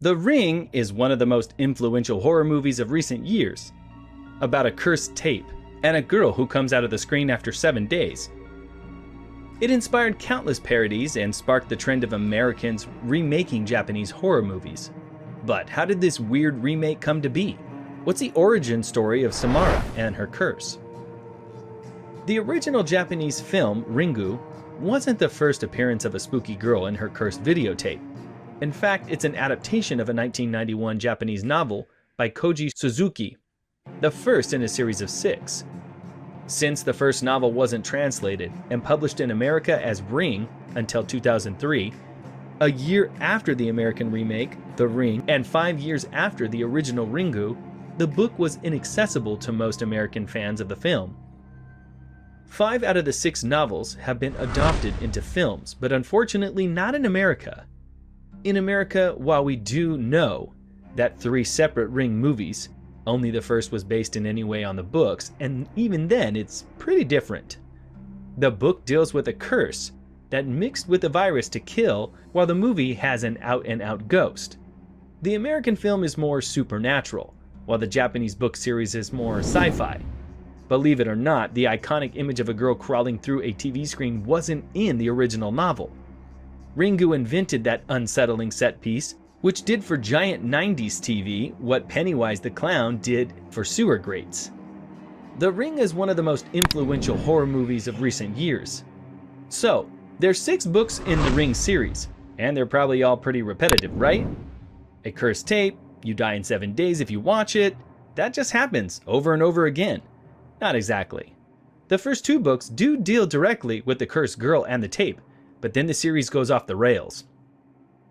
The Ring is one of the most influential horror movies of recent years, about a cursed tape and a girl who comes out of the screen after 7 days. It inspired countless parodies and sparked the trend of Americans remaking Japanese horror movies. But how did this weird remake come to be? What's the origin story of Samara and her curse? The original Japanese film, Ringu, wasn't the first appearance of a spooky girl and her cursed videotape. In fact, it's an adaptation of a 1991 Japanese novel by Koji Suzuki, the first in a series of 6. Since the first novel wasn't translated and published in America as Ring until 2003, a year after the American remake, The Ring, and 5 years after the original Ringu, the book was inaccessible to most American fans of the film. 5 out of the 6 novels have been adopted into films, but unfortunately not in America. In America, while we do know that 3 separate Ring movies, only the first was based in any way on the books, and even then it's pretty different. The book deals with a curse that mixed with a virus to kill, while the movie has an out-and-out ghost. The American film is more supernatural, while the Japanese book series is more sci-fi. Believe it or not, the iconic image of a girl crawling through a TV screen wasn't in the original novel. Ringu invented that unsettling set piece, which did for giant 90s TV what Pennywise the Clown did for sewer grates. The Ring is one of the most influential horror movies of recent years. So, there's 6 books in the Ring series, and they're probably all pretty repetitive, right? A cursed tape, you die in 7 days if you watch it, that just happens over and over again. Not exactly. The first 2 books do deal directly with the cursed girl and the tape, but then the series goes off the rails.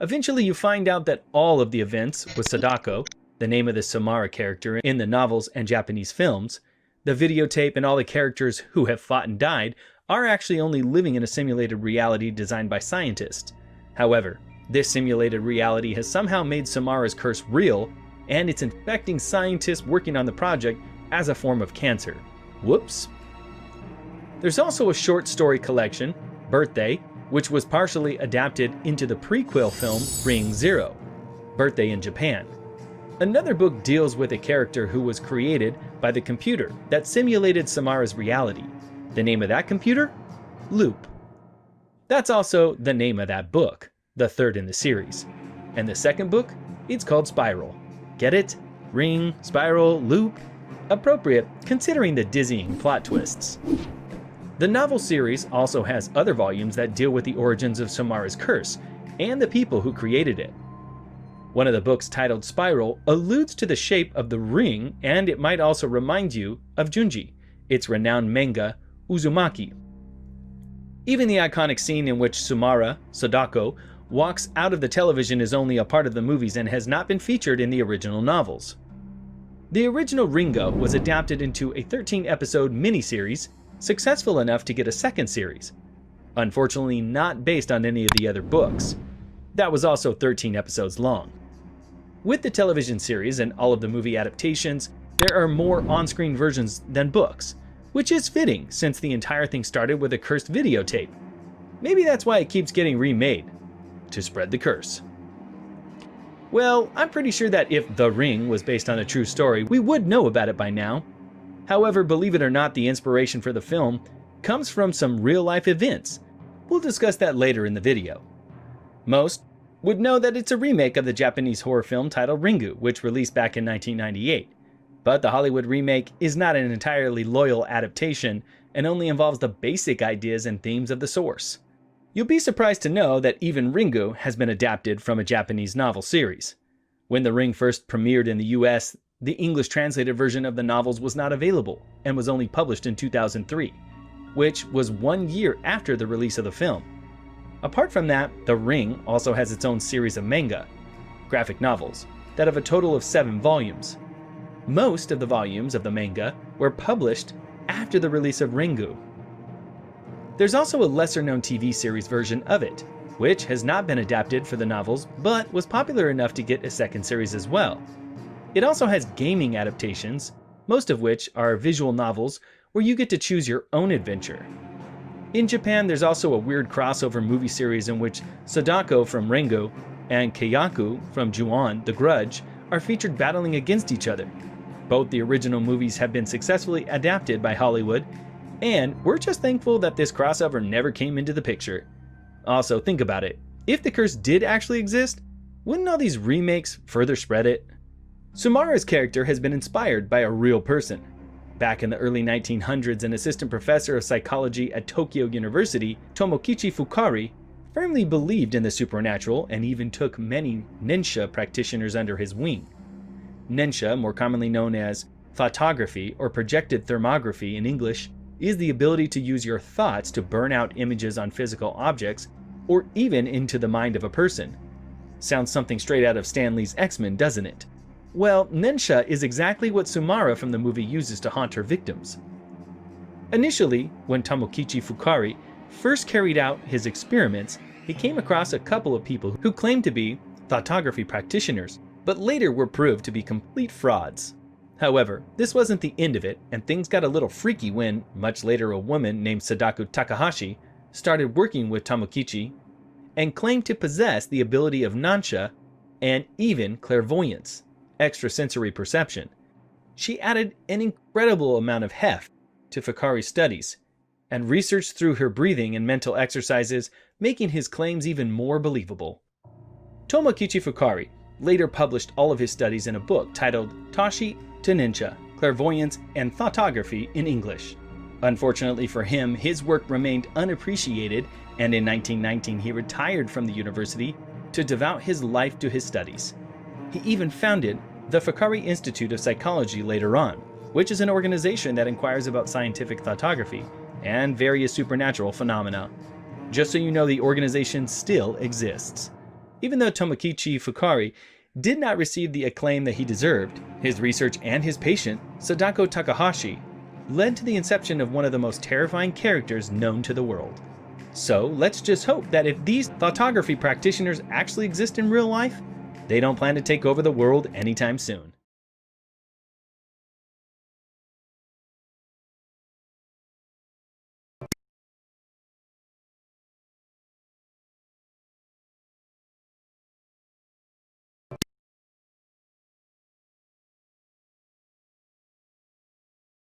Eventually you find out that all of the events with Sadako, the name of the Samara character in the novels and Japanese films, the videotape and all the characters who have fought and died are actually only living in a simulated reality designed by scientists. However, this simulated reality has somehow made Samara's curse real, and it's infecting scientists working on the project as a form of cancer. Whoops. There's also a short story collection, Birthday, which was partially adapted into the prequel film Ring Zero, Birthday in Japan. Another book deals with a character who was created by the computer that simulated Samara's reality. The name of that computer? Loop. That's also the name of that book, the 3rd in the series. And the 2nd book? It's called Spiral. Get it? Ring, Spiral, Loop? Appropriate, considering the dizzying plot twists. The novel series also has other volumes that deal with the origins of Samara's curse and the people who created it. One of the books, titled Spiral, alludes to the shape of the ring, and it might also remind you of Junji, its renowned manga Uzumaki. Even the iconic scene in which Samara, Sadako, walks out of the television is only a part of the movies and has not been featured in the original novels. The original Ringo was adapted into a 13-episode miniseries, successful enough to get a 2nd series. Unfortunately not based on any of the other books. That was also 13 episodes long. With the television series and all of the movie adaptations, there are more on-screen versions than books, which is fitting since the entire thing started with a cursed videotape. Maybe that's why it keeps getting remade, to spread the curse. Well, I'm pretty sure that if The Ring was based on a true story, we would know about it by now. However, believe it or not, the inspiration for the film comes from some real-life events. We'll discuss that later in the video. Most would know that it's a remake of the Japanese horror film titled Ringu, which released back in 1998. But the Hollywood remake is not an entirely loyal adaptation and only involves the basic ideas and themes of the source. You'll be surprised to know that even Ringu has been adapted from a Japanese novel series. When The Ring first premiered in the US, the English translated version of the novels was not available and was only published in 2003, which was 1 year after the release of the film. Apart from that, The Ring also has its own series of manga, graphic novels, that have a total of 7 volumes. Most of the volumes of the manga were published after the release of Ringu. There's also a lesser-known TV series version of it, which has not been adapted for the novels but was popular enough to get a 2nd series as well. It also has gaming adaptations, most of which are visual novels where you get to choose your own adventure. In Japan, there's also a weird crossover movie series in which Sadako from Ringu and Keiyaku from Ju-on, The Grudge, are featured battling against each other. Both the original movies have been successfully adapted by Hollywood, and we're just thankful that this crossover never came into the picture. Also, think about it. If the curse did actually exist, wouldn't all these remakes further spread it? Samara's character has been inspired by a real person. Back in the early 1900s, an assistant professor of psychology at Tokyo University, Tomokichi Fukari, firmly believed in the supernatural and even took many nensha practitioners under his wing. Nensha, more commonly known as thoughtography or projected thermography in English, is the ability to use your thoughts to burn out images on physical objects or even into the mind of a person. Sounds something straight out of Stan Lee's X-Men, doesn't it? Well, nensha is exactly what Samara from the movie uses to haunt her victims. Initially, when Tomokichi Fukari first carried out his experiments, he came across a couple of people who claimed to be thoughtography practitioners, but later were proved to be complete frauds. However, this wasn't the end of it, and things got a little freaky when, much later, a woman named Sadako Takahashi started working with Tomokichi and claimed to possess the ability of nensha and even clairvoyance, extrasensory perception. She added an incredible amount of heft to Fukari's studies and researched through her breathing and mental exercises, making his claims even more believable. Tomokichi Fukari later published all of his studies in a book titled Tashi to Nensha, Clairvoyance and Thoughtography in English. Unfortunately for him, his work remained unappreciated, and in 1919 he retired from the university to devote his life to his studies. He even founded the Fukari Institute of Psychology later on, which is an organization that inquires about scientific thoughtography and various supernatural phenomena. Just so you know, the organization still exists. Even though Tomokichi Fukari did not receive the acclaim that he deserved, his research and his patient, Sadako Takahashi, led to the inception of one of the most terrifying characters known to the world. So let's just hope that if these thoughtography practitioners actually exist in real life, they don't plan to take over the world anytime soon.